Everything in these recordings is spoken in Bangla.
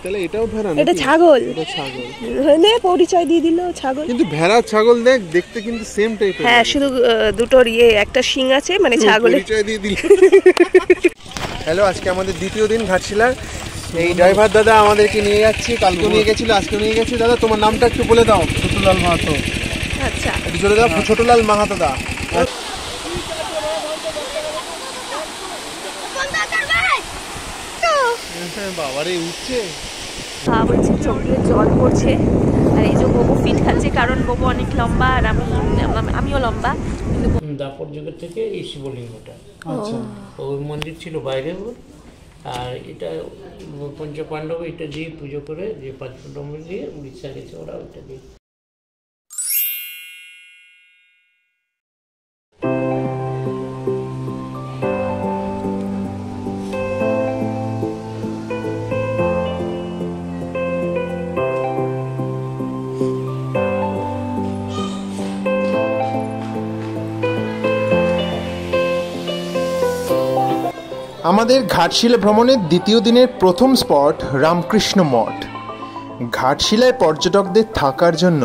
তাহলে এটাও ভেড়া না, এটা ছাগল। এটা ছাগল। নে পরিচয় দিয়ে দিল ছাগল। কিন্তু ভেড়া ছাগল দেখতে কিন্তু সেম টাইপের। হ্যাঁ, শুধু দুটোর একটা শিং আছে, মানে ছাগলের। পরিচয় দিয়ে দিল। হ্যালো, আজকে আমাদের দ্বিতীয় দিন ঘাটশিলার। এই ড্রাইভার দাদা আমাদেরকে নিয়ে যাচ্ছে, কালকে নিয়ে গেছিল, আজকে নিয়ে গেছে। দাদা তোমার নামটা একটু বলে দাও। ছোটলাল মাহাতো। আচ্ছা, একটু জোরে দাও। ছোটলাল মাহাতো দা। বাবারে উঠছে, বলছি চোখে জল পড়ছে। আর এই যে ববু ফিট খাচ্ছে, কারণ ববু অনেক লম্বা আর আমিও লম্বা। দাপর যুগের থেকে এই শিবলিঙ্গটা, আচ্ছা, ওই মন্দির ছিল বাইরে। আর এটা পঞ্চপাণ্ডব এটা দিয়ে পুজো করে, যে 5 নম্বর দিয়ে উড়িষ্যা গেছে ওরা, ওইটা দিয়ে। আমাদের ঘাটশিলা ভ্রমণের দ্বিতীয় দিনের প্রথম স্পট রামকৃষ্ণ মঠ। ঘাটশিলায় পর্যটকদের থাকার জন্য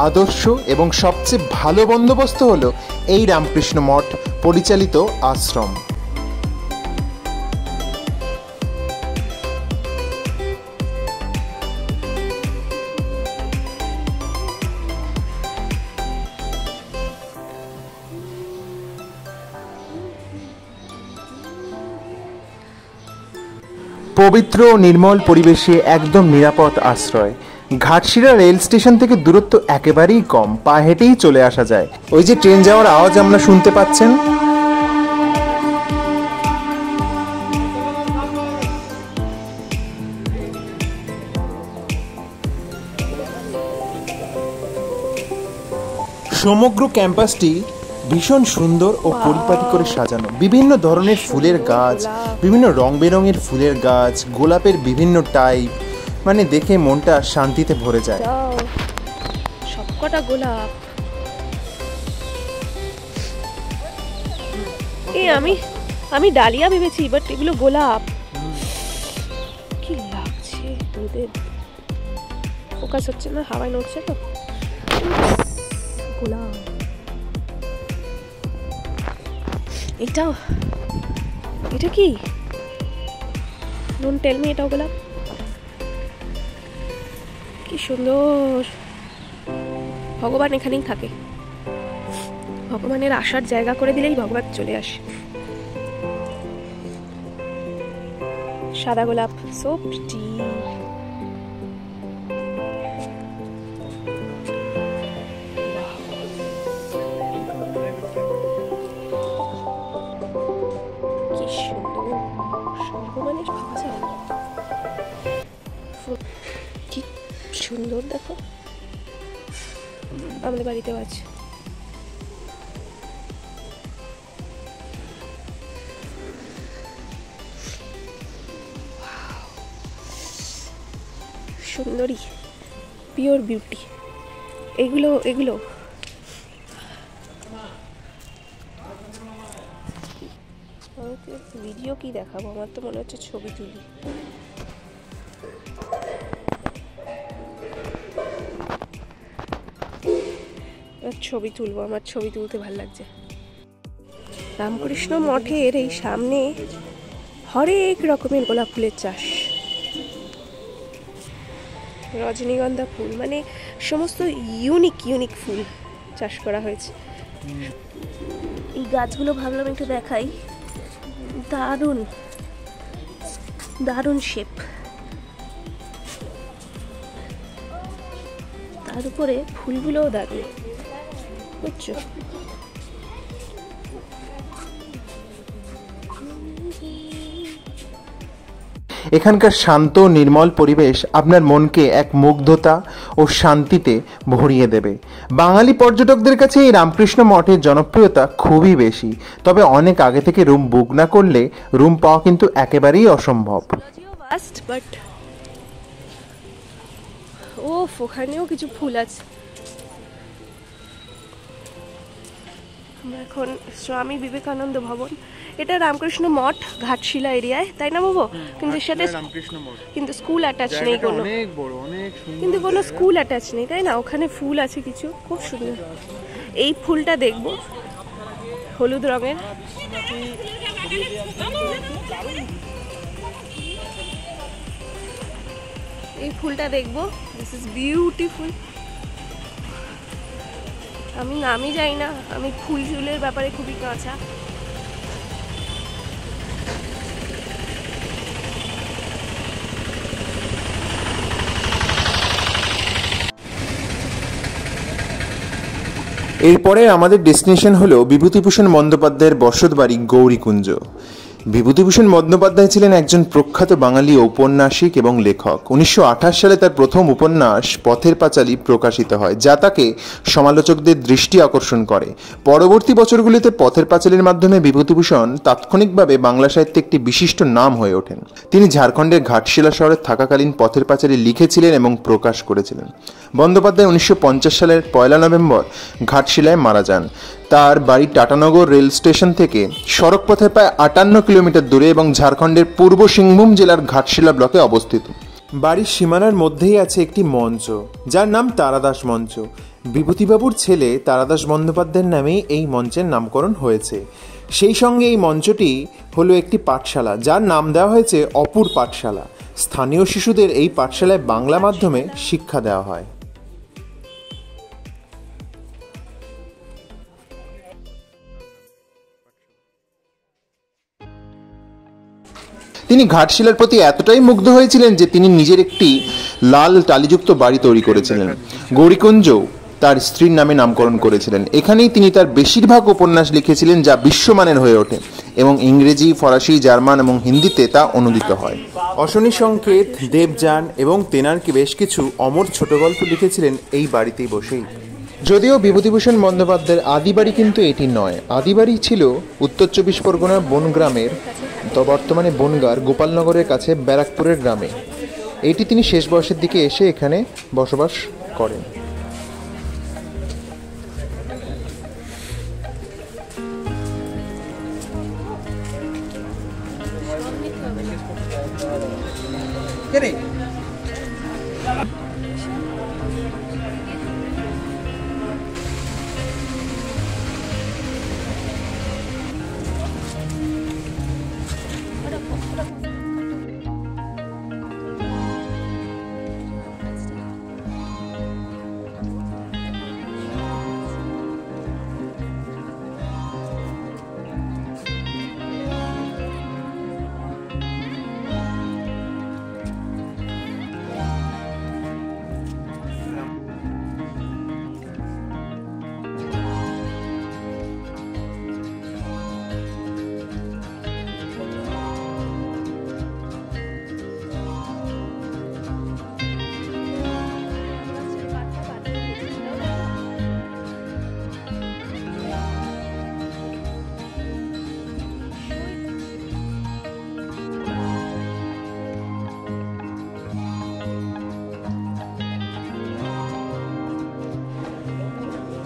আদর্শ এবং সবচেয়ে ভালো বন্দোবস্ত হলো এই রামকৃষ্ণ মঠ পরিচালিত আশ্রম। পবিত্র ও নির্মল পরিবেশে একদম নিরাপদ আশ্রয়। ঘাটশিলা রেল স্টেশন থেকে দূরত্ব একেবারেই কম, পা হেঁটেই চলে আসা যায়। ওই যে ট্রেন যাওয়ার আওয়াজ আমরা শুনতে পাচ্ছেন। সমগ্র ক্যাম্পাসটি ভীষণ সুন্দর ও পরিপাটি করে সাজানো। বিভিন্ন ধরনের ফুলের গাছ, বিভিন্ন রং বেরঙের ফুলের গাছ, গোলাপের বিভিন্ন টাইপ, মানে দেখে মনটা শান্তিতে ভরে যায়। সবকটা গোলাপ। আমি ডালিয়া ভেবেছি, বাট এগুলো গোলাপ। কি লাগছে, ফোকাস হচ্ছে না, হাওয়ায় নড়ছে তো। গোলাপ, এটা কি? ডোন্ট টেল মি এটাও গোলাপ। কি সুন্দর। ভগবান এখানেই থাকে, ভগবানের আসার জায়গা করে দিলেই ভগবান চলে আসে। সাদা গোলাপ, সো প্রিটি। কি সুন্দর, দেখো আমাদের বাড়িতেও আছে। সুন্দরী, পিওর বিউটি। এগুলো ভিডিও কি দেখাবো, আমার তো মনে হচ্ছে ছবি তুলি। ছবি তুলবো, আমার ছবি তুলতে ভালো লাগছে। রামকৃষ্ণ মঠের এই সামনে হরেক রকমের গোলাপ ফুলের চাষ, রজনীগন্ধা ফুল, মানে সমস্ত ইউনিক ফুল চাষ করা হয়েছে। এই গাছগুলো ভাবলাম একটু দেখাই, দারুণ শেপ। তার উপরে ফুলগুলোও দারুণ, বুঝছো? এখানকার শান্ত নির্মল পরিবেশ আপনার মনকে এক মুগ্ধতা ও শান্তিতে ভরিয়ে দেবে। বাঙালি পর্যটকদের কাছে এই রামকৃষ্ণ মঠের জনপ্রিয়তা খুবই বেশি, তবে অনেক আগে থেকে রুম বুক না করলে রুম পাওয়া কিন্তু একেবারেই অসম্ভব। ওখানেও কিছু ফুল আছে। আমরা এখন স্বামী বিবেকানন্দ ভবন, এটা রামকৃষ্ণ মঠ ঘাটশিলা এরিয়ায়, তাই না বাবু? কিন্তু সেটা কিন্তু স্কুল অ্যাটাচ নেই কোনো, কিন্তু কোনো স্কুল অ্যাটাচ নেই, তাই না? ওখানে ফুল আছে কিছু, খুব সুন্দর। এই ফুলটা দেখবো, হলুদ রঙের। এই ফুলটা দেখবো, দিস ইজ বিউটিফুল। আমি নামই যাই না, আমি ফুল ফুলের ব্যাপারে খুবই কাঁচা। এরপরে আমাদের ডেস্টিনেশন হলো বিভূতিভূষণ বন্দ্যোপাধ্যায়ের বসতবাড়ি গৌরীকুঞ্জ। বিভূতিভূষণ বন্দ্যোপাধ্যায় ছিলেন একজন প্রখ্যাত বাঙালি ঔপন্যাসিক এবং লেখক। 1928 সালে তার প্রথম উপন্যাস পথের পাঁচালী প্রকাশিত হয়, যা তাকে সমালোচকদের দৃষ্টি আকর্ষণ করে। পরবর্তী বছরগুলিতে পথের পাঁচালীর মাধ্যমে বিভূতিভূষণ তাৎক্ষণিকভাবে বাংলা সাহিত্যে একটি বিশিষ্ট নাম হয়ে ওঠেন। তিনি ঝাড়খণ্ডের ঘাটশিলা শহরে থাকাকালীন পথের পাঁচালী লিখেছিলেন এবং প্রকাশ করেছিলেন। বন্দ্যোপাধ্যায় 1950 সালের 1 নভেম্বর ঘাটশিলায় মারা যান। তার বাড়ি টাটানগর রেল স্টেশন থেকে সড়ক পথে প্রায় 58 কিলোমিটার দূরে এবং ঝাড়খণ্ডের পূর্ব সিংভূম জেলার ঘাটশিলা ব্লকে অবস্থিত। বাড়ির সীমানার মধ্যেই আছে একটি মঞ্চ, যার নাম তারাদাস মঞ্চ। বিভূতিবাবুর ছেলে তারাদাস বন্দ্যোপাধ্যায়ের নামেই এই মঞ্চের নামকরণ হয়েছে। সেই সঙ্গে এই মঞ্চটি হলো একটি পাঠশালা, যার নাম দেওয়া হয়েছে অপুর পাঠশালা। স্থানীয় শিশুদের এই পাঠশালায় বাংলা মাধ্যমে শিক্ষা দেওয়া হয়। তিনি ঘাটশিলার প্রতি এতটাই মুগ্ধ হয়েছিলেন যে তিনি নিজের একটি লাল টালিযুক্ত বাড়ি তৈরি করেছিলেন। গৌরীকুঞ্জ তার স্ত্রীর নামে নামকরণ করেছিলেন। এখানেই তিনি তার বেশিরভাগ উপন্যাস লিখেছিলেন, যা বিশ্বমানের হয়ে ওঠে এবং ইংরেজি, ফরাসি, জার্মান এবং হিন্দিতে তা অনুদিত হয়। অশনি সংকেত, দেবযান এবং তেনারকে বেশ কিছু অমর ছোট গল্প লিখেছিলেন এই বাড়িতেই বসেই। যদিও বিভূতিভূষণ বন্দ্যোপাধ্যায়ের আদি বাড়ি কিন্তু এটি নয়। আদি বাড়ি ছিল উত্তর 24 পরগনার বনগ্রামের, বর্তমানে বনগাঁর গোপালনগরের কাছে ব্যারাকপুরের গ্রামে। এটি তিনি শেষ বয়সের দিকে এসে এখানে বসবাস করেন।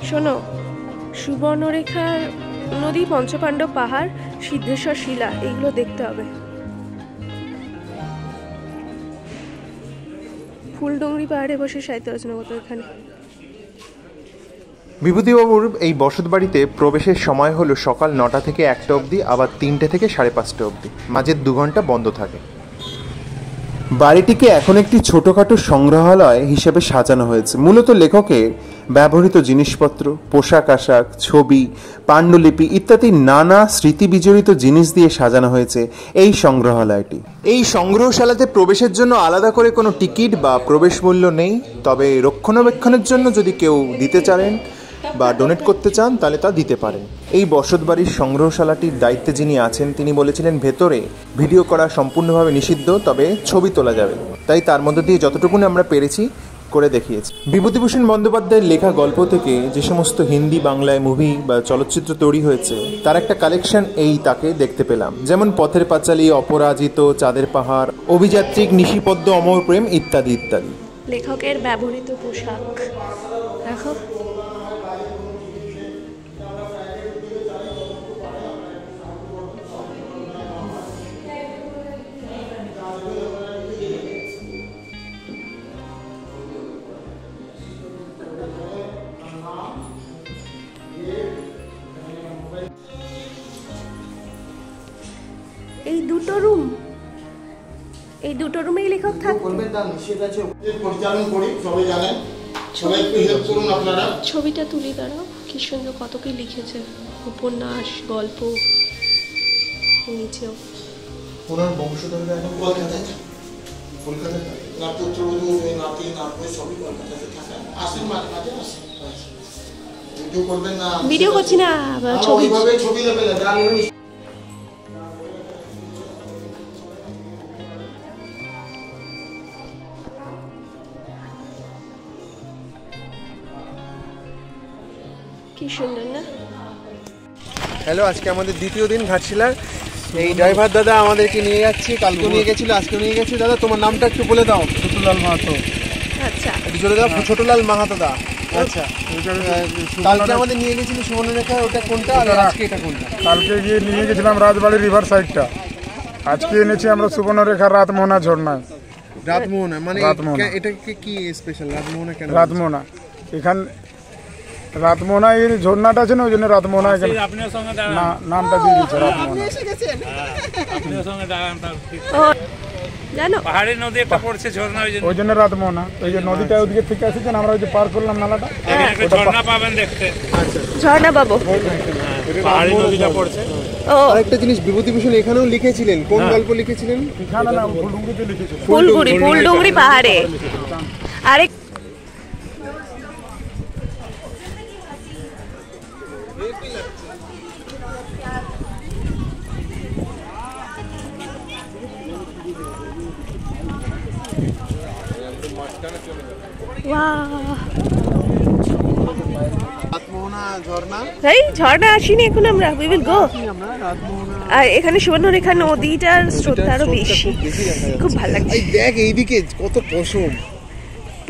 শোনো, সুবর্ণরেখার নদী, পঞ্চপাণ্ডব পাহাড়, সিদ্ধেশ্বর শিলা, এইগুলো দেখতে হবে। ফুলডুংরি পাহাড়ে বসে সাহিত্য রচনা করতো এখানে। বিভূতিবাবুর এই বসত বাড়িতে প্রবেশের সময় হলো সকাল 9টা থেকে 1টা অবধি, আবার 3টে থেকে 5:30 অবধি। মাঝের 2 ঘন্টা বন্ধ থাকে। বাড়িটিকে এখন একটি ছোটখাটো সংগ্রহালয় হিসেবে সাজানো হয়েছে। মূলত লেখকের ব্যবহৃত জিনিসপত্র, পোশাক আশাক, ছবি, পাণ্ডুলিপি ইত্যাদি নানা স্মৃতি বিজড়িত জিনিস দিয়ে সাজানো হয়েছে এই সংগ্রহালয়টি। এই সংগ্রহশালাতে প্রবেশের জন্য আলাদা করে কোনো টিকিট বা প্রবেশ মূল্য নেই, তবে রক্ষণাবেক্ষণের জন্য যদি কেউ দিতে চান বা ডোনেট করতে চান তাহলে তা দিতে পারেন। এই বসতবাড়ির সংগ্রহশালাটির দায়িত্বে যিনি আছেন তিনি বলেছিলেন ভেতরে ভিডিও করা সম্পূর্ণভাবে নিষিদ্ধ, তবে ছবি তোলা যাবে। তাই তার মধ্যে দিয়ে যতটুকুনি আমরা পেরেছি করে দেখিয়েছি। বিভূতিভূষণ বন্দ্যোপাধ্যায়ের লেখা গল্প থেকে যে সমস্ত হিন্দি বাংলায় মুভি বা চলচ্চিত্র তৈরি হয়েছে তার একটা কালেকশন এই তাকে দেখতে পেলাম, যেমন পথের পাঁচালী, অপরাজিত, চাঁদের পাহাড়, অভিযাত্রিক, নিশিপদ্ম, অমর প্রেম ইত্যাদি ইত্যাদি। লেখকের ব্যবহৃত পোশাক দেখো। দুটো রুম, এই দুটো রুমেই লেখক থাকতো। ছবিটা তুলে দাঁড়াও, কি সুন্দর কত কি লিখেছে, উপন্যাস, গল্প, নিচেও। ওনার বংশধররা এখন কলকাতায়, কলকাতায় না পুত্রবধূ নাতি নাতনি সবই কলকাতাতে থাকে, আসেন মাঝে মাঝে আসেন। ভিডিও করবেন না? ভিডিও করছি না, ছবি ছবি লেবেলে দাঁড়ানো। কি সুন্দর না? হ্যালো, আজকে আমাদের দ্বিতীয় দিন ঘাটশিলার। এই ড্রাইভার দাদা আমাদেরকে নিয়ে যাচ্ছে, কালকেও নিয়ে গেছিল, আজকেও নিয়ে গেছে। দাদা তোমার নামটা একটু বলে দাও। ছোটলাল মাহাতো। আচ্ছা, একটু জোরে দাও। ছোটলাল মাহাতো দা। আচ্ছা, কালকে আমাদের নিয়ে গেছিল সুবর্ণরেখা, ওটা কোনটা আর আজকে এটা কোনটা? কালকে গিয়ে নিয়ে গেছিলাম রাজবাড়ি রিভার সাইডটা, আজকে এনেছি আমরা সুবর্ণরেখার রাতমোহনা ঝর্ণা। রাতমোহনা মানে এটা কি স্পেশাল? রাতমোহনা কেন? রাতমোহনা এখান রাতমোহনা এই ঝর্ণাটা আছে না, ওই জন্য রাতমোহনা এখানে নামটা দিয়ে দিচ্ছে রাতমোহনা। জানো পাহাড়ি নদী একটা পড়ছে ঝর্ণা, ওই জন্য রাতমোহনা। ওই যে নদীটা ওদিকে থেকে আসছেন, আমরা ওই যে পার করলাম নালাটা, ঝর্ণা পাবেন দেখতে। ঝর্ণা পাবো, পাহাড়ি নদীটা পড়ছে। আরেকটা জিনিস বিভূতিভূষণ এখানেও লিখেছিলেন, কোন গল্প লিখেছিলেন? এখানে না, ফুলডুঙ্গিতে লিখেছিলেন, ফুলডুঙ্গরি পাহাড়ে। আরেক ঝর্ণা আসিনি এখন আমরা, উই উইল গো। আর এখানে সুবর্ণরেখা নদীটার স্রোতটা আরো বেশি, খুব ভালো লাগছে। দেখ এইদিকে কত পশম।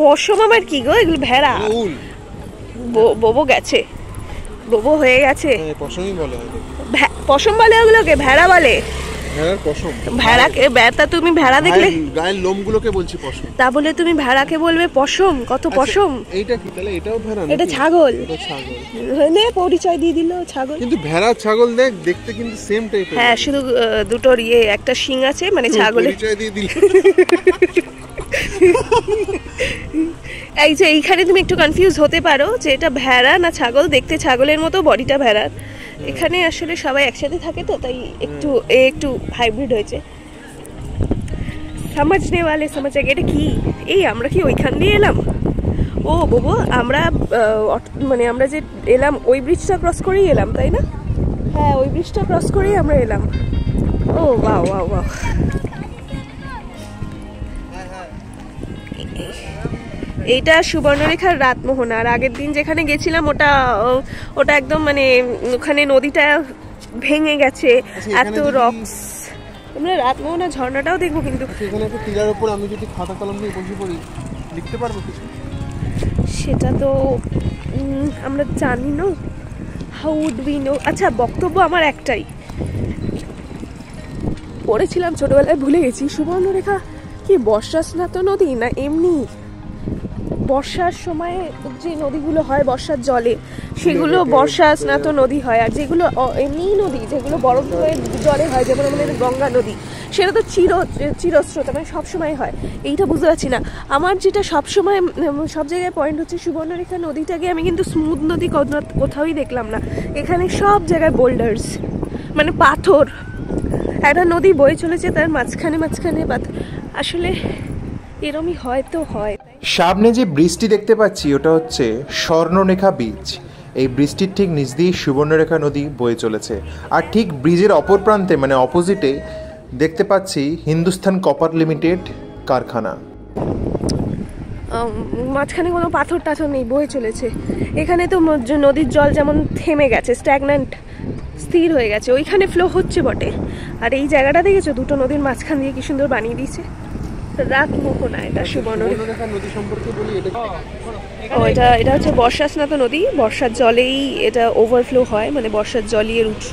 পশম আমার কি গো, এগুলো ভেড়া। বোবো গেছে, বোবো হয়ে গেছে। পশমই বলে, পশম বলে ওগুলোকে, ভেড়া বলে। ভেড়ার পশম? ভেড়াকে তা তুমি ভেড়া দেখলে গায়ের লোমগুলোকে বলছি পশম, তা বলে তুমি ভেড়াকে বলবে পশম? কত পশম। এইটা কি তাহলে? এটাও ভেড়া? এটা ছাগল। এটা ছাগল, নে পরিচয় দিয়ে দিল ছাগল। কিন্তু ভেড়া ছাগল দেখতে কিন্তু সেম টাইপের। হ্যাঁ, শুধু দুটোর একটা শিং আছে, মানে ছাগলের পরিচয় দিয়ে দিল। এই যে এইখানে তুমি একটু কনফিউজ হতে পারো যে এটা ভেড়া না ছাগল। দেখতে ছাগলের মতো, বডিটা ভেড়ার। এখানে আসলে সবাই একসাথে থাকে তো, তাই একটু হাইব্রিড হয়েছে। সমঝনে ওয়ালে সমঝ যায়গে। এটা কি? এই আমরা কি ওইখান দিয়ে এলাম? ও বাবু, আমরা মানে আমরা যে এলাম ওই ব্রিজটা ক্রস করেই এলাম, তাই না? হ্যাঁ, ওই ব্রিজটা ক্রস করেই আমরা এলাম। ও ওয়াও ওয়াও ওয়াও। এইটা সুবর্ণরেখার রাতমোহনা। আর আগের দিন যেখানে গেছিলাম ওটা একদম মানে ওখানে নদীটা ভেঙে গেছে, এত রক্স। আমরা রাতমোহনা ঝর্ণাটাও দেখবো, কিন্তু এখানে একটা টিলার উপর আমি যদি খাতা কলম দিয়ে বসে পড়ি, লিখতে পারবো কিছু? সেটা তো আমরা জানি না। How would we know? আচ্ছা, বক্তব্য আমার একটাই, পড়েছিলাম ছোটবেলায়, ভুলে গেছি। সুবর্ণরেখা কি বর্ষা স্নাত নদী না এমনি বর্ষার সময় যে নদীগুলো হয় বর্ষার জলে, সেগুলো বর্ষা স্নাত নদী হয়। আর যেগুলো এমনি নদী, যেগুলো বরফ জলে হয়, যেমন আমাদের গঙ্গা নদী, সেটা তো চিরস্রোত, মানে সবসময় হয়। এইটা বুঝতে পারছি না। আমার যেটা সবসময় সব জায়গায় পয়েন্ট হচ্ছে, সুবর্ণরেখা নদীটাকে আমি কিন্তু স্মুথ নদী কোথাওই দেখলাম না। এখানে সব জায়গায় বোল্ডার্স, মানে পাথর। একটা নদী বয়ে চলেছে, তার মাঝখানে আসলে এরমই হয়তো হয়। সামনে যে ব্রিজটি দেখতে পাচ্ছি ওটা হচ্ছে স্বর্ণরেখা ব্রিজ। এই ব্রিজটির ঠিক নিচ দিয়েই সুবর্ণরেখা নদী বয়ে চলেছে। আর ঠিক ব্রিজের অপর প্রান্তে মানে অপোজিটে দেখতে পাচ্ছি হিন্দুস্তান কপার লিমিটেড কারখানা। মাঝখানে কোনো পাথর টাথর নেই, বয়ে চলেছে। এখানে তো নদীর জল যেমন থেমে গেছে, স্ট্যাগন্যান্ট, স্থির হয়ে গেছে। ওইখানে ফ্লো হচ্ছে বটে। আর এই জায়গাটা দেখেছো, দুটো নদীর মাঝখান দিয়ে কি সুন্দর বানিয়ে দিয়েছে। রাতমোহনা, এটা সুবর্ণরেখা নদী সম্পর্কে বলি। এটা হচ্ছে বর্ষা স্নাত নদী। বর্ষার জলেই এটা ওভারফ্লো হয়, মানে বর্ষার জলই এর উৎস।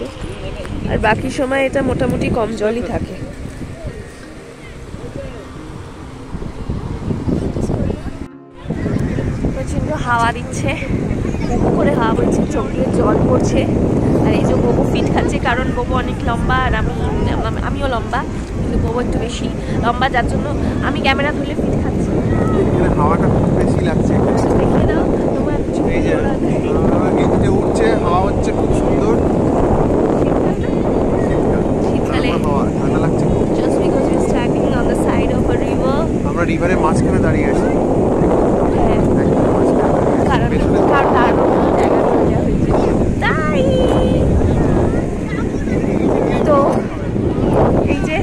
আর বাকি সময় এটা মোটামুটি কম জলই থাকে। প্রচন্ড হাওয়া দিচ্ছে। করে হাওয়া বলছে, চোখ দিয়ে জল পড়ছে। আর এই যে বোবো ফিট খাচ্ছে, কারণ বোবো অনেক লম্বা আর আমিও লম্বা, কিন্তু বোবো একটু বেশি লম্বা, যার জন্য আমি ক্যামেরা ধরলে ফিট খাচ্ছি। হাওয়াটা খুব বেশি লাগছে। দেখিয়ে দাও তোমার কিছু। এই যে এদিকে উঠছে, হাওয়া হচ্ছে খুব সুন্দর। শীতকালে হাওয়া ঠান্ডা লাগছে খুব। just because we're standing on the side of a river, আমরা রিভারের মাঝখানে দাঁড়িয়ে আছি। কারণ আরো জায়গা করে দেওয়া হয়েছে তাই। তো এই যে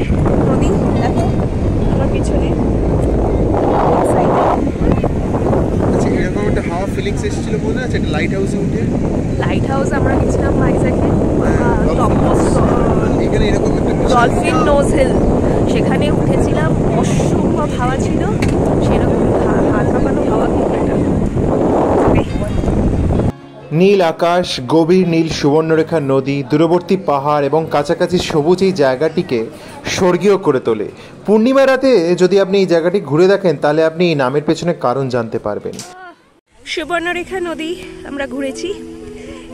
নদী দেখো আমার পিছনে, আচ্ছা, এরকম একটা হাওয়া ফিলিংস এসেছিল মনে আছে? এটা লাইট হাউসে উঠে। লাইট হাউস আমরা গেছিলাম ভাইজ্যাগে, এখানে এরকম একটা ডলফিন নোজ হিল, সেখানে উঠেছিলাম। অসম্ভব হাওয়া ছিল, সেরকম হাত কাঁপানো হাওয়া। কিন্তু এটা নীল আকাশ, গভীর নীল সুবর্ণরেখার নদী, দূরবর্তী পাহাড় এবং কাছাকাছি সবুজ এই জায়গাটিকে স্বর্গীয় করে তোলে। পূর্ণিমা রাতে যদি আপনি এই জায়গাটি ঘুরে দেখেন, তাহলে আপনি এই নামের পেছনে কারণ জানতে পারবেন। সুবর্ণরেখা নদী আমরা ঘুরেছি।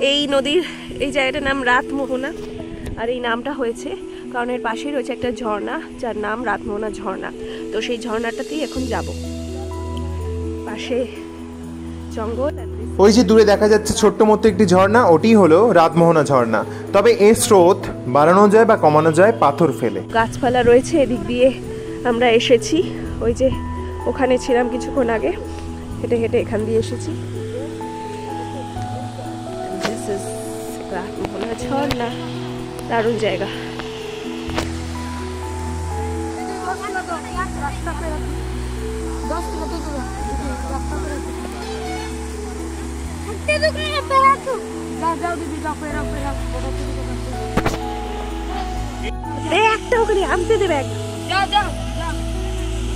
এই নদীর এই জায়গাটার নাম রাতমোহনা, আর এই নামটা হয়েছে কারণ এর পাশেই রয়েছে একটা ঝর্ণা যার নাম রাতমোহনা ঝর্ণা। তো সেই ঝর্ণাটাতেই এখন যাব। পাশে জঙ্গল, ওই যে দূরে দেখা যাচ্ছে ছোট্ট মতো একটি ঝর্ণা, ওটি হলো রাতমোহনা ঝর্ণা। তবে এর স্রোত বাড়ানো যায় বা কমানো যায় পাথর ফেলে। গাছপালা রয়েছে, এদিক দিয়ে আমরা এসেছি। ওই যে ওখানে ছিলাম কিছুক্ষণ আগে, হেঁটে হেঁটে এখান দিয়ে এসেছি। রাতমোহনা ঝর্ণা দারুণ জায়গা। ব্যাগটা ওখানে আনতে দে,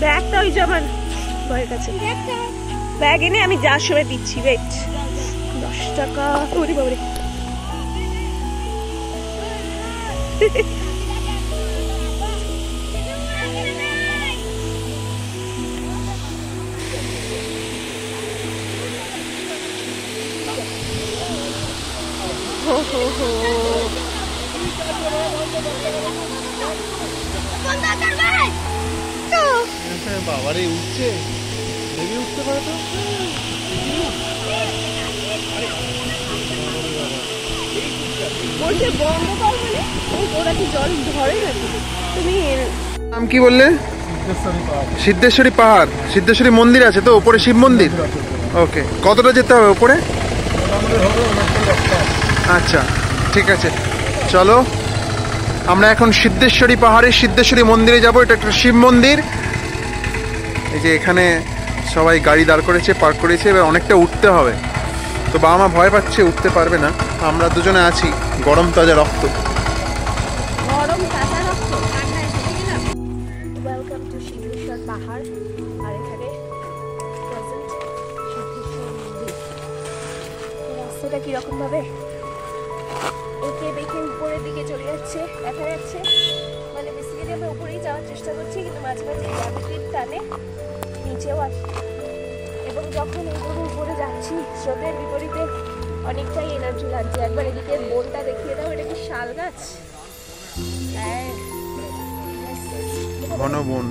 ব্যাগটা ওই যে আমার বয়ের কাছে। ব্যাগ এনে আমি যার সময় দিচ্ছি। ওয়েট, 10 টাকা। ওরে বাবারে, বাবারে উঠছে, উঠতে পারে তো। বলছে বন্ধ কর মানে ওরা কি জল ধরে নাকি? তুমি নাম কি বললে? সিদ্ধেশ্বরী পাহাড়। সিদ্ধেশ্বরী মন্দির আছে তো উপরে, শিব মন্দির। ওকে, কতটা যেতে হবে উপরে? আচ্ছা ঠিক আছে, চলো আমরা এখন সিদ্ধেশ্বরী পাহাড়ের সিদ্ধেশ্বরী মন্দিরে যাব। এটা একটা শিব মন্দির। এই যে এখানে সবাই গাড়ি দাঁড় করেছে, পার্ক করেছে। এবার অনেকটা উঠতে হবে, তো বাবা মা ভয় পাচ্ছে, উঠতে পারবে না। আমরা দুজনে আছি, গরম তাজা রক্ত। ওয়েলকাম টু সিদ্ধেশ্বর পাহাড়। আর এখানে রাস্তাটা কিরকম ভাবে একে বেঁকে উপরের দিকে চলে যাচ্ছে, দেখা যাচ্ছে। মানে বেসিক্যালি আমরা উপরেই যাওয়ার চেষ্টা করছি, কিন্তু মাঝে মাঝে গ্র্যাভিটির টানে নিচেও আসছি। এবং যখন এইভাবে উপরে যাচ্ছি, স্রোতের বিপরীতে অনেকটাই এনার্জি লাগছে। একবার এদিকে বনটা দেখিয়ে দাও। এটা কি শাল গাছ? হ্যাঁ, ঘন বন।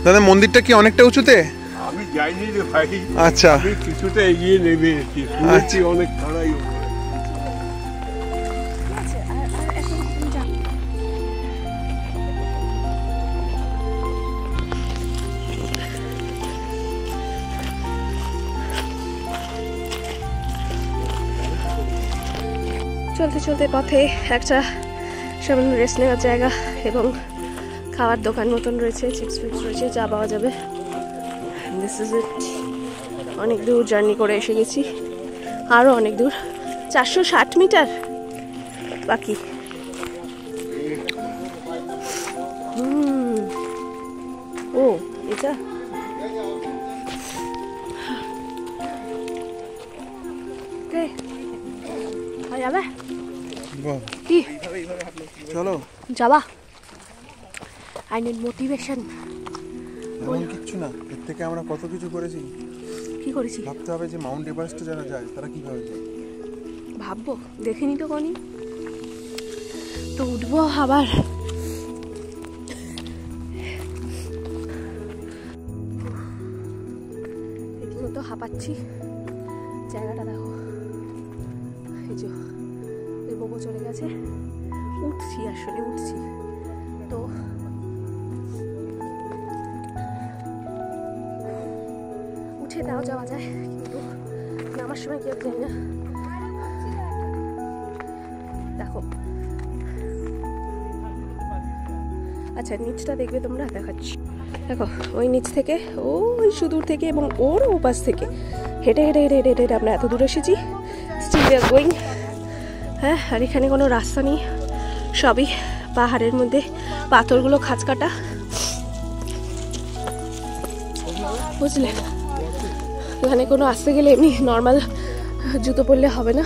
দাদা মন্দিরটা কি অনেকটা উঁচুতে? আমি যাইনি রে ভাই। আচ্ছা, আমি কিছুটা এগিয়ে নেমে এসেছি, শুনেছি অনেক খাড়াই। চলতে চলতে পথে একটা সামান্য রেস্ট নেওয়ার জায়গা এবং খাওয়ার দোকান মতন রয়েছে, চিপস ফিপস রয়েছে, চা পাওয়া যাবে। This is it. অনেক দূর জার্নি করে এসে গেছি, আরও অনেক দূর, 460 মিটার বাকি। ও এটা যাবে যাবে কি চলো যাবা? I need motivation. এমন কিচ্ছু না, এর থেকে আমরা কত কিছু করেছি। কি করেছি? ভাবতে হবে যে মাউন্ট এভারেস্টে যারা যায় তারা কিভাবে যায়। ভাববো, দেখিনি তো কনি, তো উঠবো আবার। রীতিমতো হাঁপাচ্ছি। জায়গাটা দেখো, এই যে বোবো চলে গেছে, উঠছি আসলে উঠছি তো উঠে তাও যাওয়া যায়, কিন্তু নামার সময় কেউ যাই না। দেখো আচ্ছা নিচটা দেখবে তোমরা, দেখাচ্ছি। দেখো ওই নিচ থেকে, ওই সুদূর থেকে এবং ওর ওপাশ থেকে হেঁটে হেঁটে হেঁটে হেঁটে হেঁটে আমরা এত দূর এসেছি। Still we are going. হ্যাঁ, আর এখানে কোনো রাস্তা নেই, সবই পাহাড়ের মধ্যে পাথরগুলো খাঁচ কাটা, বুঝলে। এখানে কোনো আসতে গেলে এমনি নর্মাল জুতো পরলে হবে না।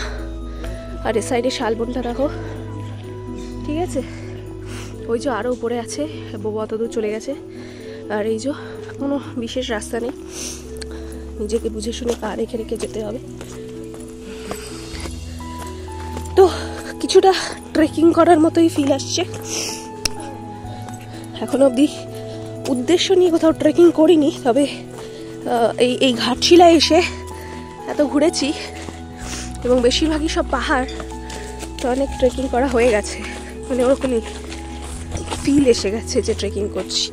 আর এ সাইডে শালবনটা দেখো, ঠিক আছে। ওই যে আরও উপরে আছে, বাবা অত দূর চলে গেছে। আর এই যে কোনো বিশেষ রাস্তা নেই, নিজেকে বুঝে শুনে পা রেখে রেখে যেতে হবে। তো কিছুটা ট্রেকিং করার মতোই ফিল আসছে। এখন অবধি উদ্দেশ্য নিয়ে কোথাও ট্রেকিং করিনি, তবে এই ঘাটশিলায় এসে এত ঘুরেছি এবং বেশিরভাগই সব পাহাড়, তো অনেক ট্রেকিং করা হয়ে গেছে, মানে ওরকমই ফিল এসে গেছে যে ট্রেকিং করছি।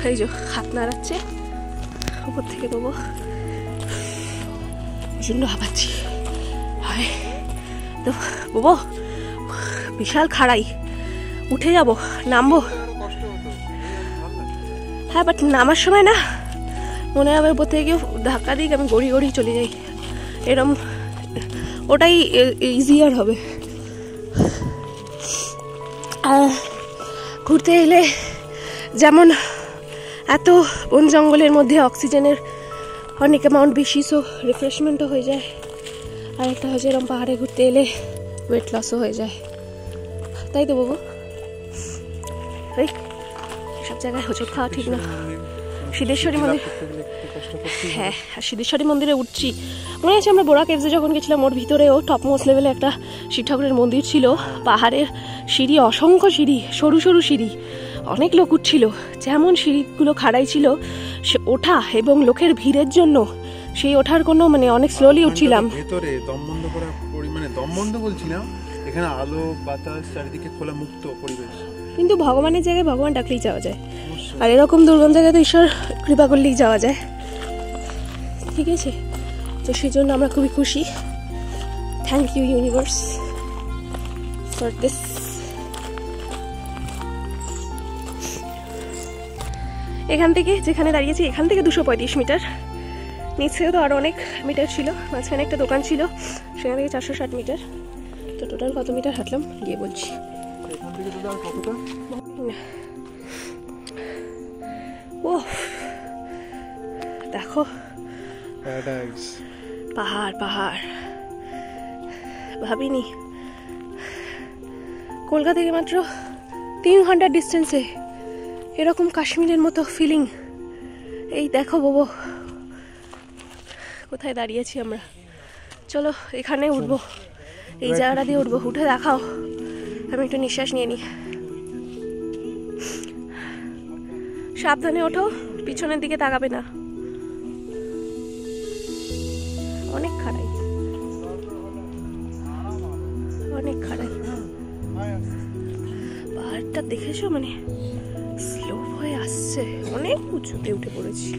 এই যে হাত নাড়াচ্ছে উপর থেকে, দেবো প্রচন্ড হাঁপাচ্ছি। হয় তো বাবু বিশাল খাড়াই, উঠে যাব, নামবো। হ্যাঁ, বাট নামার সময় না মনে হবে উপর থেকে কেউ ধাক্কা দিক, আমি গড়ি গড়ি চলে যাই, এরম ওটাই ইজিয়ার হবে। ঘুরতে এলে যেমন এত বন জঙ্গলের মধ্যে অক্সিজেনের অনেক অ্যামাউন্ট বেশি, সো রিফ্রেশমেন্টও হয়ে যায়। আর একটা হচ্ছে এরকম পাহাড়ে ঘুরতে এলে ওয়েট লসও হয়ে যায়, তাই তো বাবু? এই সব জায়গায় হোঁচট খাওয়া ঠিক না। সিদ্ধেশ্বরী মন্দির, হ্যাঁ সিদ্ধেশ্বরী মন্দিরে উঠছি। মনে আছে আমরা বোরা কেভসে যখন গেছিলাম, ওর ভিতরেও টপ মোস্ট লেভেলে একটা শিব ঠাকুরের মন্দির ছিল। পাহাড়ের সিঁড়ি, অসংখ্য সিঁড়ি, সরু সরু সিঁড়ি, অনেক লোক উঠছিল। যেমন সিঁড়িগুলো খাড়াই ছিল, সে ওঠা এবং লোকের ভিড়ের জন্য সেই ওঠার কোনো মানে অনেক স্লোলি উঠছিলাম। ভেতরে দম বন্ধ করা পরিমাণে, দম বন্ধ বলছি না, এখানে আলো বাতাস চারিদিকে খোলা মুক্ত পরিবেশ, কিন্তু ভগবানের জায়গায় ভগবান ডাকলেই যাওয়া যায়, আর এরকম দুর্গম জায়গায় তো ঈশ্বর কৃপা করলেই যাওয়া যায়, ঠিক আছে। তো সেই জন্য আমরা খুবই খুশি। Thank you universe for this. এখান থেকে যেখানে দাঁড়িয়েছি, এখান থেকে 235 মিটার, নিচ থেকে তো আরও অনেক মিটার ছিল, মাঝখানে একটা দোকান ছিল, সেখান থেকে 460 মিটার। তো টোটাল কত মিটার হাঁটলাম গিয়ে বলছি। ও দেখো পাহাড় পাহাড়, ভাবিনি কলকাতা থেকে মাত্র 3 ঘন্টার ডিস্টেন্সে এরকম কাশ্মীরের মতো ফিলিং। এই দেখো বাবু কোথায় দাঁড়িয়েছি আমরা। চলো এখানে উঠবো, এই জায়গাটা দিয়ে উঠবো, উঠে দেখাও। আমি একটু নিঃশ্বাস নিয়ে নিই। সাবধানে ওঠো, পিছনের দিকে তাকাবে না, অনেক খাড়াই, অনেক খাড়াই। পাহাড়টা দেখেছো, মানে স্লো হয়ে আসছে, অনেক উঁচুতে উঠে পড়েছি।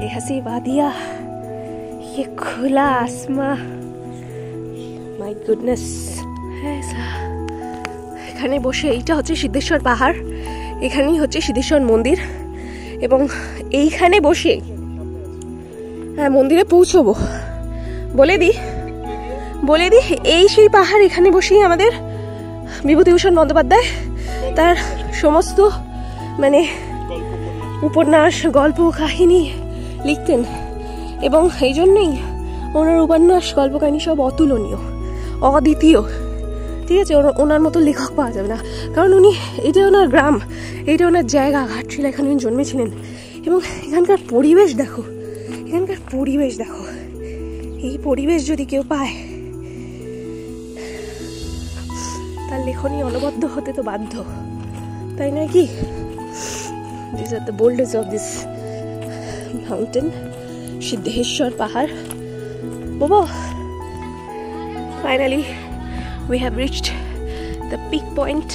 ये हंसी वादियाँ, ये खुला आसमां, माय गुडनेस। এখানে বসে, এইটা হচ্ছে সিদ্ধেশ্বর পাহাড়, এখানেই হচ্ছে সিদ্ধেশ্বর মন্দির, এবং এইখানে বসে হ্যাঁ মন্দিরে পৌঁছবো। বলে দি এই সেই পাহাড়, এখানে বসেই আমাদের বিভূতিভূষণ বন্দ্যোপাধ্যায় তার সমস্ত মানে উপন্যাস, গল্প, কাহিনী লিখতেন এবং এই জন্যই ওনার উপন্যাস, গল্প, কাহিনী সব অতুলনীয়, অদ্বিতীয়। ঠিক আছে, ওনার মতো লেখক পাওয়া যাবে না, কারণ উনি, এটা ওনার গ্রাম, এটা ওনার জায়গা, ঘাটশিলা, এখানে উনি জন্মেছিলেন। এবং এখানকার পরিবেশ দেখো, এখানকার পরিবেশ দেখো, এই পরিবেশ যদি কেউ পায় তার লেখনী অনবদ্য হতে তো বাধ্য, তাই নয় কি? These are the boulders of this mountain, Siddheshwar পাহাড়। Bobo, finally we have reached the peak point.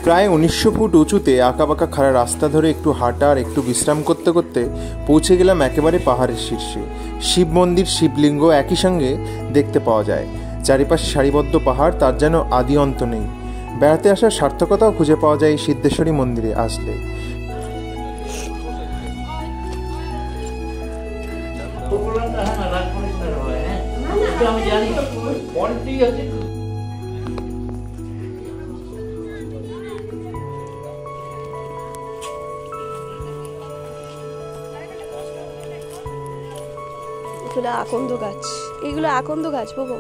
প্রায় 1900 ফুট উঁচুতে আঁকাবাঁকা খাড়া রাস্তা ধরে একটু হাঁটা আর একটু বিশ্রাম করতে করতে পৌঁছে গেলাম একেবারে পাহাড়ের শীর্ষে। শিব মন্দির, শিবলিঙ্গ একই সঙ্গে দেখতে পাওয়া যায়। চারিপাশে সারিবদ্ধ পাহাড়, তার যেন আদি অন্ত নেই। বেড়াতে আসার সার্থকতাও খুঁজে পাওয়া যায় এই সিদ্ধেশ্বরী মন্দিরে আসলে। এগুলো আকন্দ গাছ, এগুলো আকন্দ গাছ বাবু,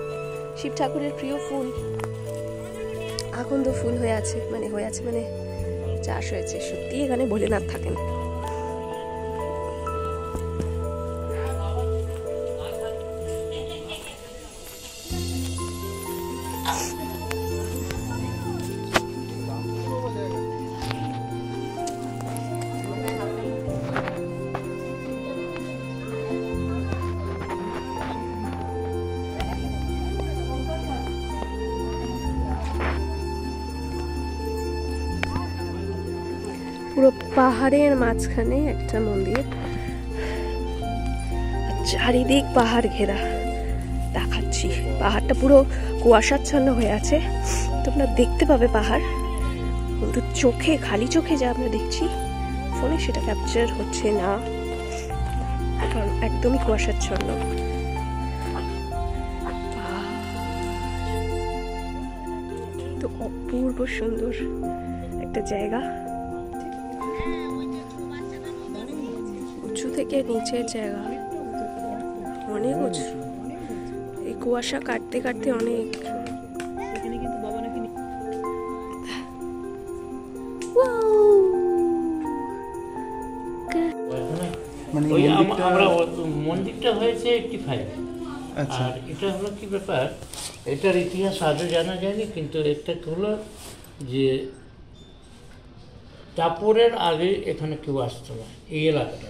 শিব ঠাকুরের প্রিয় ফুল। আকন্দ ফুল হয়ে আছে মানে চাষ হয়েছে। সত্যি এখানে ভোলেনাথ থাকেন। পুরো পাহাড়ের মাঝখানে একটা মন্দির, চারিদিক পাহাড় ঘেরা। দেখাচ্ছি, পাহাড়টা পুরো কুয়াশাচ্ছন্ন হয়ে আছে, তোমরা দেখতে পাবে পাহাড়, কিন্তু চোখে, খালি চোখে যা আমরা দেখছি, ফোনে সেটা ক্যাপচার হচ্ছে না, কারণ একদমই কুয়াশাচ্ছন্ন। তো অপূর্ব সুন্দর একটা জায়গা, উঁচু থেকে নিচের জায়গা, অনেক উঁচু। এই কুয়াশা কাটতে কাটতে অনেক। আমরা মন্দিরটা হয়েছে 85। আর এটা হলো কি ব্যাপার, এটার ইতিহাস আজও জানা যায়নি, কিন্তু একটা হলো যে দাপরের আগে এখানে কেউ আসতো না, এই এলাকাটা।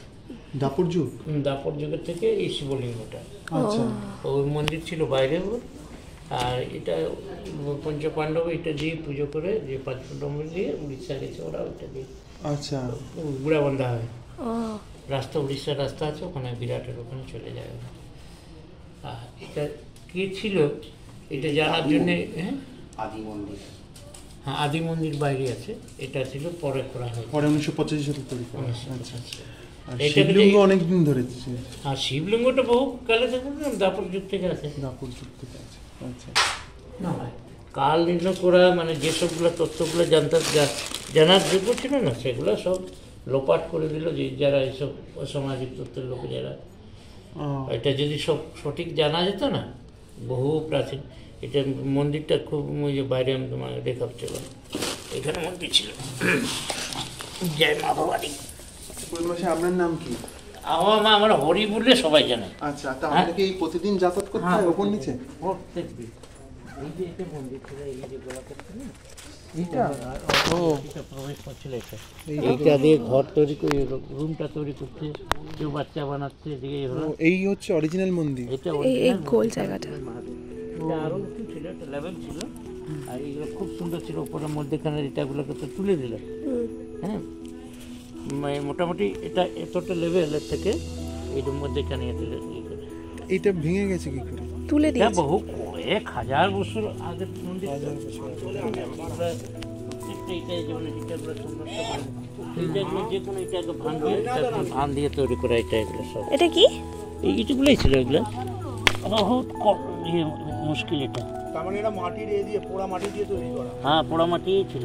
দাপর যুগ, দাপর যুগের থেকে এই শিবলিঙ্গটা, ওই মন্দির ছিল বাইরে। আর এটা পঞ্চপাণ্ডব এটা দিয়ে পুজো করে, যে 5 ফুট নম্বর দিয়ে উড়িষ্যা গেছে ওরা, ওইটা দিয়ে আচ্ছা গুড়া বান্ধা হয়। রাস্তা, উড়িষ্যার রাস্তা আছে, ওখানে বিরাটের ওখানে চলে যায়। আর এটা কে ছিল এটা জানার জন্যে, হ্যাঁ আদি মন্দির, হ্যাঁ আদি মন্দির বাইরে আছে, এটা ছিল পরে করা হয়, পরে 1985 সালে তৈরি করা। শিবলিঙ্গ অনেকদিন ধরে, আর শিবলিঙ্গটা বহু কালে থেকে দাপর যুগ থেকে আছে। দাপর যুগ থেকে আছে, আচ্ছা। না কাল নির্ণয় করা মানে যেসবগুলো তথ্যগুলো জানার যোগ্য ছিল না, সেগুলো সব লোপাট করে দিল যে যারা এইসব অসামাজিক তথ্যের লোক যারা। এটা যদি সব সঠিক জানা যেত না, বহু প্রাচীন। এটা মন্দিরটা খুব বাইরে আমি তোমাকে দেখাচ্ছিল, এখানে মন্দির ছিল। জয় মা ভবানী। আপনার নাম কি? আমার হরি বললে সবাই জানে। আচ্ছা, তাহলে কি প্রতিদিন যাতায়াত করতে হয় উপর নিচে? প্রত্যেকদিন। এই যে এটা মন্দির ছিল, এই যে গোলাপের ছিল, প্রবেশ করছিল এটা। এইটা দিয়ে ঘর তৈরি করে, রুমটা তৈরি করছে, কেউ বাচ্চা বানাচ্ছে। এই হচ্ছে অরিজিনাল মন্দির, এটা এই গোল জায়গাটা। এটা আরো একটু ছিল, একটা লেভেল ছিল, আর এইগুলো খুব সুন্দর ছিল। উপরের মধ্যেখানে এটাগুলোকে তো তুলে দিল, হ্যাঁ মোটামুটি এটা এতটা লেভেলের থেকে এটার মধ্যেখানে এটা ভেঙে গেছে কি করে? তুলে দিয়েছে বহু 1000 বছর আগের মন্দির। ভান দিয়ে তৈরি করা, এটা এগুলো সব। এটা কি? এই ইটগুলোই ছিল, এগুলো বহুত মুশকিল। এটা তার মানে এটা মাটির দিয়ে, পোড়া মাটি দিয়ে তৈরি করা। হ্যাঁ, পোড়া মাটিই ছিল।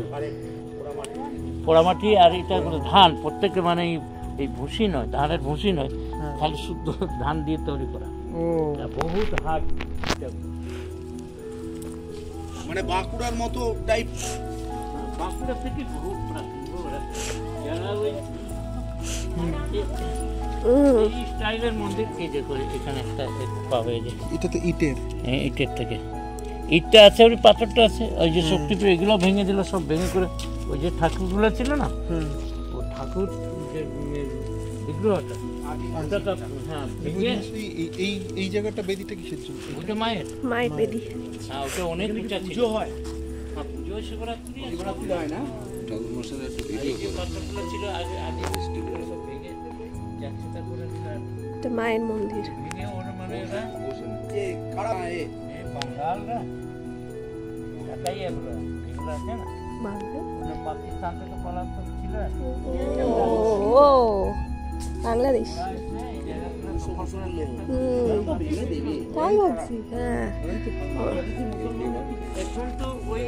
পোড়ামাটি আর এটা করে ধান প্রত্যেকে মানে এই ভুসি নয়, ধানের ভুসি নয়, খালি শুদ্ধ ধান দিয়ে তৈরি করা। বহুত হার্ড, মানে বাঁকুড়ার মতো টাইপ। বাঁকুড়া থেকে বহুত যারা ওই এই স্টাইলের মন্দির, এই দেখো এখানে একটা পাবে, এই যে এটা তো ইটের, হ্যাঁ ইটের থেকে ইটটা আছে, ওই পাথরটা আছে, ওই যে শক্তিপীঠ এগুলো ভেঙে দিল, সব ভেঙে করে ওই যে ঠাকুরগুলো ছিল না, ও ঠাকুর যে বিগ্রহটা, হ্যাঁ ভেঙে এই জায়গাটা বেদিটা কিসের জন্য? ওটা মায়ের বেদি। হ্যাঁ ওটা অনেক উঁচা ছিল। হয় পুজো শিবরাত্রি হয় না, এই যে পাথরগুলো ছিল আগে আগে সব ভেঙে যাচ্ছে, তারপরে এটা মায়ের মন্দির। ভেঙে ওর মানে এরা যে কারা এই বাঙালরা এটাই এগুলো আছে না, পাকিস্তান থেকে পলাতক ছিল, ও বাংলাদেশ, তাই ভাবছি। হ্যাঁ এখন তো ওই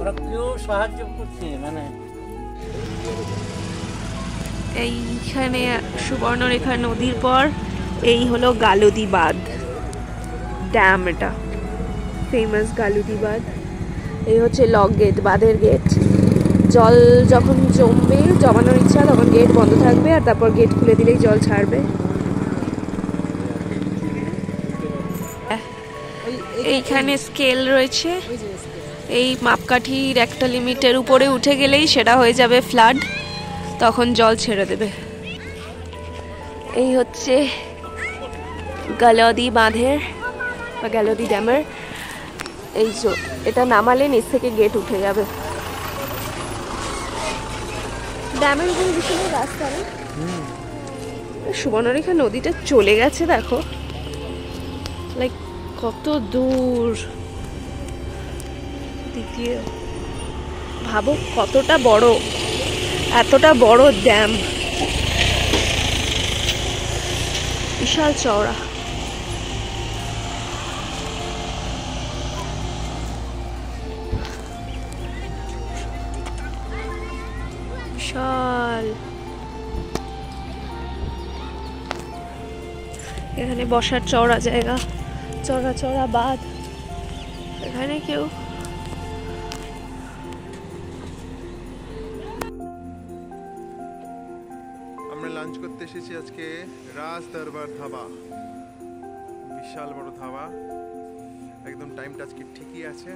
ওরা কেউ সাহায্য করছে মানে। এইখানে সুবর্ণরেখা নদীর পর এই হলো গালুদি বাঁধ ড্যাম, এটা ফেমাস গালুদি বাঁধ। এই হচ্ছে লক গেট, বাঁধের গেট। জল যখন জমবে, জমানোর ইচ্ছা, তখন গেট বন্ধ থাকবে, আর তারপর গেট খুলে দিলেই জল ছাড়বে। এইখানে স্কেল রয়েছে, এই মাপকাঠির একটা লিমিটের উপরে উঠে গেলেই সেটা হয়ে যাবে ফ্লাড, তখন জল ছেড়ে দেবে। এই হচ্ছে গালুদি বাঁধের বা গালুদি ড্যামের এই এটা নামালে নিচ থেকে গেট উঠে যাবে। ড্যামের উপরে ভীষণ রাস্তা না, সুবর্ণরেখা নদীটা চলে গেছে দেখো, লাইক কত দূর দ্বিতীয়, ভাবো কতটা বড়, এতটা বড় ড্যাম, বিশাল চওড়া। বিশাল, এখানে বসার চওড়া জায়গা, চওড়া চওড়া বাঁধ, এখানে কেউ আমরা লাঞ্চ করতে এসেছি আজকে রাজ দরবার ধাবা, বিশাল বড় ধাবা, একদম টাইমটা আজকে ঠিকই আছে।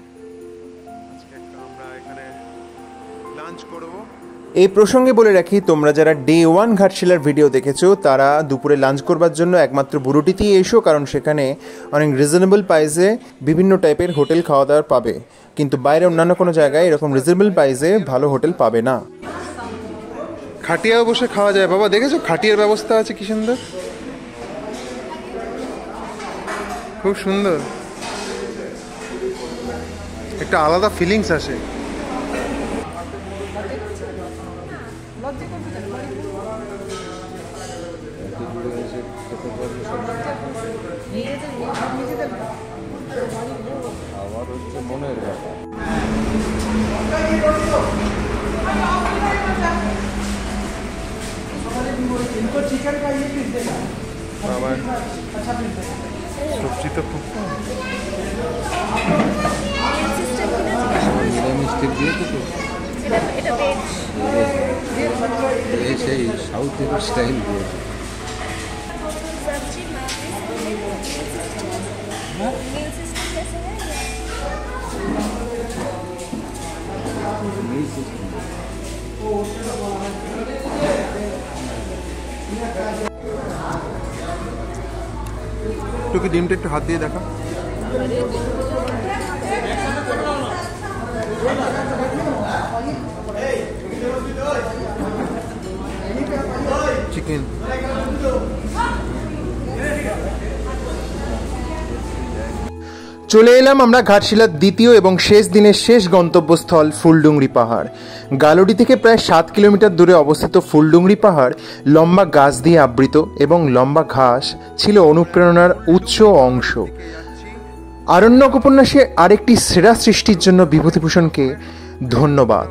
আজকে আমরা এখানে লাঞ্চ করব। এই প্রসঙ্গে বলে রাখি, তোমরা যারা ডে 1 ঘাটশিলার ভিডিও দেখেছো তারা দুপুরে লাঞ্চ করবার জন্য একমাত্র বুরুটিতেই এসো, কারণ সেখানে অনেক রিজনেবল প্রাইসে বিভিন্ন টাইপের হোটেল খাওয়া দাওয়ার পাবে, কিন্তু বাইরে অন্যান্য কোনো জায়গায় এরকম রিজনেবল প্রাইসে ভালো হোটেল পাবে না। খাটিয়াও বসে খাওয়া যায় বাবা, দেখেছো খাটিয়ার ব্যবস্থা আছে কি সুন্দর, খুব সুন্দর, একটা আলাদা ফিলিংস আসে। আমার হচ্ছে মনের ব্যাপার। আবার সবজি তো খুব কম, নিরামিষ দিয়েছে তো, সেই সাউথ ইন্ডিয়ান স্টাইল দিয়েছে। টুকি ডিমটা একটু হাত দিয়ে দেখা, চিকেন। চলে এলাম আমরা ঘাটশিলার দ্বিতীয় এবং শেষ দিনের শেষ গন্তব্যস্থল ফুলডুংরি পাহাড়। গালুডি থেকে প্রায় 7 কিলোমিটার দূরে অবস্থিত ফুলডুংরি পাহাড় লম্বা গাছ দিয়ে আবৃত এবং লম্বা ঘাস ছিল অনুপ্রেরণার উৎস অংশ। আরণ্যক উপন্যাসে আরেকটি সেরা সৃষ্টির জন্য বিভূতিভূষণকে ধন্যবাদ,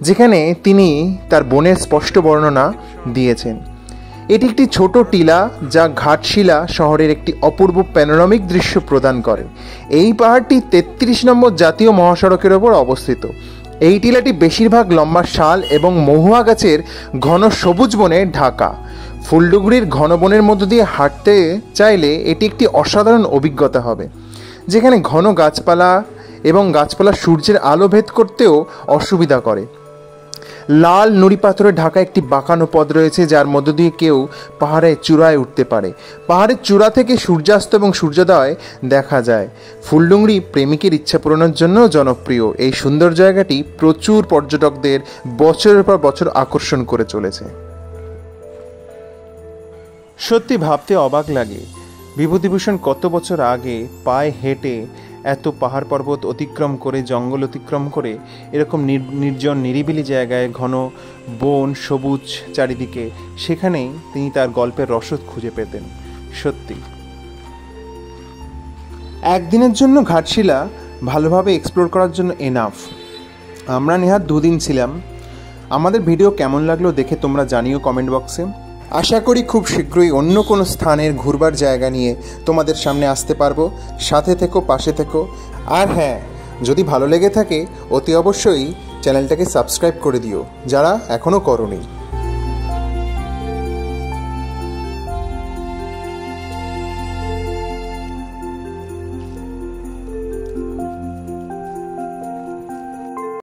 যেখানে তিনি তার বনের স্পষ্ট বর্ণনা দিয়েছেন। এটি একটি ছোট টিলা যা ঘাটশিলা শহরের একটি অপূর্ব প্যানোরামিক দৃশ্য প্রদান করে। এই পাহাড়টি 33 নম্বর জাতীয় মহাসড়কের ওপর অবস্থিত। এই টিলাটি বেশিরভাগ লম্বা শাল এবং মহুয়া গাছের ঘন সবুজ বনে ঢাকা। ফুলডুগরির ঘন বনের মধ্য দিয়ে হাঁটতে চাইলে এটি একটি অসাধারণ অভিজ্ঞতা হবে, যেখানে ঘন গাছপালা এবং গাছপালা সূর্যের আলো ভেদ করতেও অসুবিধা করে। লাল নুড়ি পাথরে ঢাকা একটি বাঁকানো পথ রয়েছে, যার মধ্য দিয়ে কেউ পাহাড়ের চূড়ায় উঠতে পারে। পাহাড়ের চূড়া থেকে সূর্যাস্ত এবং সূর্যোদয় দেখা যায়। ফুলডুগরি প্রেমিকের ইচ্ছা পূরণের জন্য জনপ্রিয়। এই সুন্দর জায়গাটি প্রচুর পর্যটকদের বছরের পর বছর আকর্ষণ করে চলেছে। সত্যি ভাবতে অবাক লাগে, বিভূতিভূষণ কত বছর আগে পায়ে হেঁটে এত পাহাড় পর্বত অতিক্রম করে, জঙ্গল অতিক্রম করে এরকম নির্জন নিরিবিলি জায়গায়, ঘন বন সবুজ চারিদিকে, সেখানেই তিনি তার গল্পের রসদ খুঁজে পেতেন। সত্যি একদিনের জন্য ঘাটশিলা ভালোভাবে এক্সপ্লোর করার জন্য এনাফ। আমরা নেহাত 2 দিন ছিলাম। আমাদের ভিডিও কেমন লাগলো দেখে তোমরা জানিও কমেন্ট বক্সে। আশা করি খুব শীঘ্রই অন্য কোনো স্থানের ঘুরবার জায়গা নিয়ে তোমাদের সামনে আসতে পারবো। সাথে থেকো, পাশে থেকো। আর হ্যাঁ, যদি ভালো লেগে থাকে অতি অবশ্যই চ্যানেলটাকে সাবস্ক্রাইব করে দিও যারা এখনও করোনি।